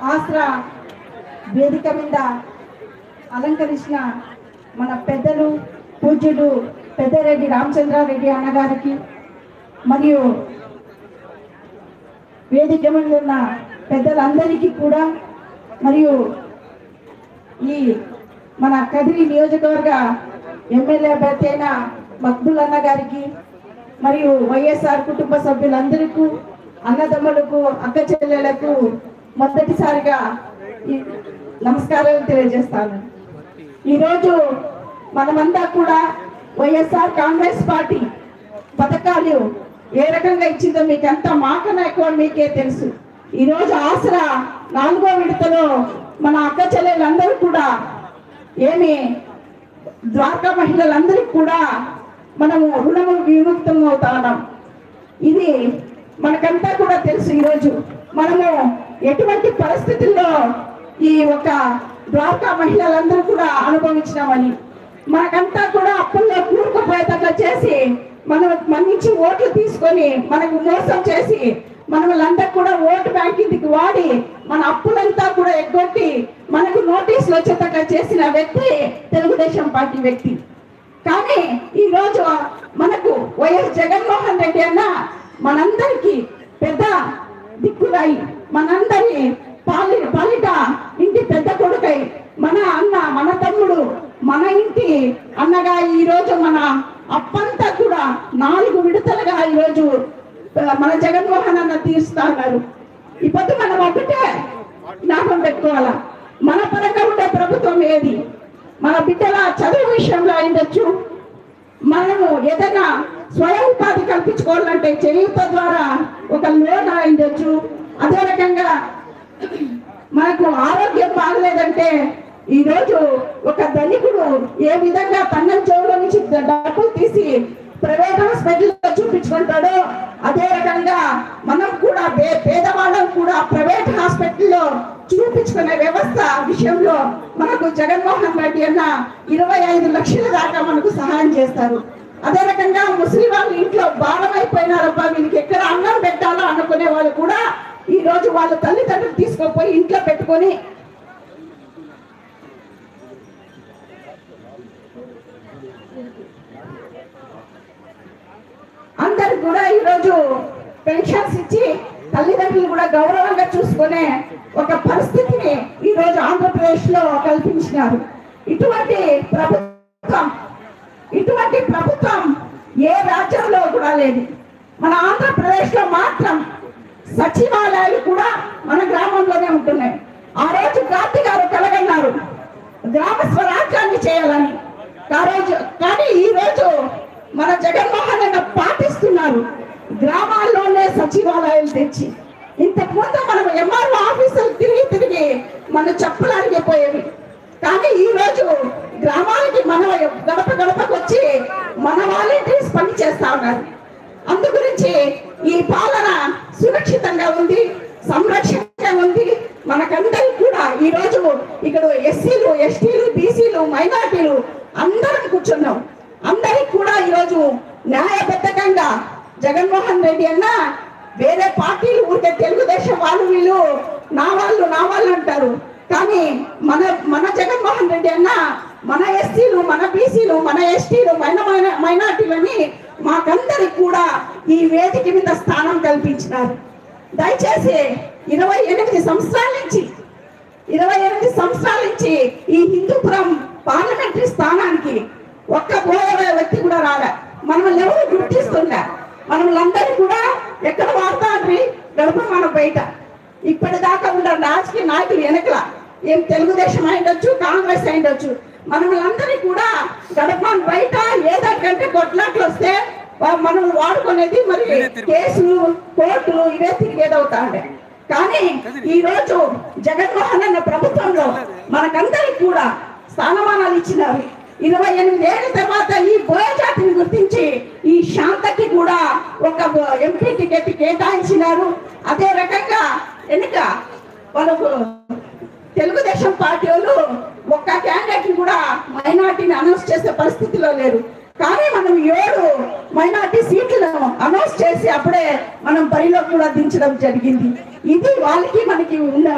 ఆసరా వేదిక మీద అలంకరించిన మన పెద్దలు పూజ్యుడు పెద్దరెడ్డి రామచంద్రారెడ్డి అన్నగారికి మరియు వేదిక మీద ఉన్న పెద్దలందరికీ కూడా మరియు ఈ మన కదిరి నియోజకవర్గ ఎమ్మెల్యే అభ్యర్థి అయిన మక్బుల్ అన్న గారికి మరియు వైఎస్ఆర్ కుటుంబ సభ్యులందరికీ అన్నదమ్ములకు అక్క చెల్లెలకు మొదటిసారిగా నమస్కారాలు తెలియజేస్తాను. ఈరోజు మనమంతా కూడా వైఎస్ఆర్ కాంగ్రెస్ పార్టీ పథకాలు ఏ రకంగా ఇచ్చిందో మీకు అంతా మాకన్నా ఎక్కువ మీకే తెలుసు. ఈరోజు ఆసరా 4వ విడతలో మన అక్క చెల్లెలందరూ కూడా ద్వారకా మహిళలందరికీ కూడా మనము రుణము విముక్తం అవుతాం. ఇది మనకంతా కూడా తెలుసు. ఈరోజు మనము ఎటువంటి పరిస్థితుల్లో ఈ ఒక ద్వారకా మహిళలందరూ కూడా అనుభవించినామని మనకంతా కూడా అప్పుల్లో కూరుకుపోయేటట్లు చేసి మన నుంచి ఓట్లు తీసుకొని మనకు మోసం చేసి మనలందరూ కూడా ఓటు బ్యాంకింగ్కి వాడి మన అప్పులంతా కూడా ఎగ్గొట్టి మనకు నోటీసులు వచ్చేటట్లు చేసిన వ్యక్తి తెలుగుదేశం పార్టీ వ్యక్తి. కానీ ఈరోజు మనకు వైఎస్ జగన్మోహన్ రెడ్డి అన్న మనందరికీ పెద్ద దిక్కులై మనందరి పాలిట ఇంటి పెద్ద కొడుకై మన అన్న మన తమ్ముడు మన ఇంటి అన్నగా ఈరోజు మన అప్పంతా కూడా 4 విడతలుగా ఈరోజు మన జగన్మోహన్ అన్న తీరుస్తున్నారు. ఇప్పుడు మనం ఒకటే జ్ఞాపకం పెట్టుకోవాలా, మన పరంగా ఉండే ప్రభుత్వం ఏది? మన బిడ్డల చదువు విషయంలో అయిండొచ్చు, మనము ఏదైనా స్వయం ఉపాధి కల్పించుకోవాలంటే చేయూత ద్వారా ఒక లోన్ అయిండొచ్చు. అదే రకంగా మనకు ఆరోగ్యం బాగలేదంటే ఈరోజు ఒక ధనికుడు ఏ విధంగా తన జోబులో నుంచి డబ్బులు తీసి ప్రైవేట్ హాస్పిటల్లో చూపించుకుంటాడో అదే రకంగా మనం కూడా పేదవాళ్ళం కూడా ప్రైవేట్ హాస్పిటల్లో చూపించుకునే వ్యవస్థ విషయంలో మనకు జగన్మోహన్ రెడ్డి అన్న 25 లక్షల దాకా మనకు సహాయం చేస్తారు. అదే రకంగా ముస్లిం వాళ్ళు ఇంట్లో భారమైపోయినారబ్బా వీళ్ళకి ఎక్కడ అన్నం పెట్టాలో అనుకునే వాళ్ళు కూడా ఈ రోజు వాళ్ళ తల్లిదండ్రులు తీసుకుపోయి ఇంట్లో పెట్టుకొని అందరు కూడా ఈరోజు పెన్షన్స్ ఇచ్చి తల్లిదండ్రులు కూడా గౌరవంగా చూసుకునే ఒక పరిస్థితిని ఈరోజు ఆంధ్రప్రదేశ్ లో కల్పించినారు. ఇటువంటి ప్రభుత్వం ఏ రాజ్యంలో కూడా లేదు. మన ఆంధ్రప్రదేశ్ లో మాత్రం సచివాలయాలు కూడా మన గ్రామంలోనే ఉంటున్నాయి. ఆ రోజు గాంధీ గారు కలగన్నారు గ్రామ స్వరాజ్యాన్ని చేయాలని. కానీ ఈ రోజు మన జగన్మోహన్ అన్న పాటిస్తున్నారు గ్రామాల్లోనే సచివాలయాలు తెచ్చి. ఇంతకు ముందు మనం ఎంఆర్ఓ ఆఫీసులు తిరిగి మన చెప్పులు అరిగిపోయేవి. కానీ ఈ రోజు గ్రామాలకి మన గడపకు వచ్చి మన వాలంటీర్స్ పని చేస్తా ఉన్నారు. అందు గురించి ఈ పాలన సురక్షితంగా ఉంది, సంరక్షణగా ఉంది. మనకందరికి కూడా ఈ రోజు ఇక్కడ ఎస్సీలు, ఎస్టీలు, బీసీలు, మైనార్టీలు అందరం కూర్చున్నాం. అందరికి కూడా ఈరోజు న్యాయబద్ధంగా జగన్మోహన్ రెడ్డి అన్న వేరే పార్టీలు ఊరికే తెలుగుదేశం వాళ్ళు వీళ్ళు నా వాళ్ళు అంటారు. కానీ మన జగన్మోహన్ రెడ్డి అన్న మన ఎస్సీలు, మన బీసీలు, మన ఎస్టీలు, మైనార్టీలని మాకందరికి కూడా ఈ వేదిక మీద స్థానం కల్పించినారు. దయచేసి 28 సంవత్సరాల నుంచి ఈ హిందూపురం పార్లమెంటరీ స్థానానికి ఒక్క బోయే వ్యక్తి కూడా రాలే. మనల్ని ఎవరు గుర్తిస్తుండే? మనల్ని కూడా ఎక్కడ వాడతాండ్రి గడప మన బయట. ఇప్పటిదాకా ఉన్న రాజకీయ నాయకులు వెనకల ఏం తెలుగుదేశం అయిండొచ్చు, కాంగ్రెస్ అయిండొచ్చు, మనల్ని కూడా గడప బయట ఏదంటే కొట్లాట్లు వస్తే మనం వాడుకునేది మరి కేసులు, కోర్టులు ఇవే తిరిగేదవుతాండే. కానీ ఈ రోజు జగన్మోహన్ అన్న ప్రభుత్వంలో మనకందరికి కూడా స్థానమానాలు ఇచ్చినారు. 28 ఏళ్ల తర్వాత ఈ బోయ జాతిని గుర్తించి ఈ శాంతకి కూడా ఒక ఎంపీ టికెట్ కేటాయించినారు. అదే రకంగా ఎన్నిక వాళ్ళకు తెలుగుదేశం పార్టీ వాళ్ళు ఒక్క క్యాండిడేట్ కూడా మైనార్టీని అనౌన్స్ చేసే పరిస్థితిలో లేరు. కానీ మనం 7 మైనార్టీ సీట్లను అనౌన్స్ చేసి అప్పుడే మనం బరిలో కూడా దించడం జరిగింది. ఇది వాళ్ళకి మనకి ఉన్న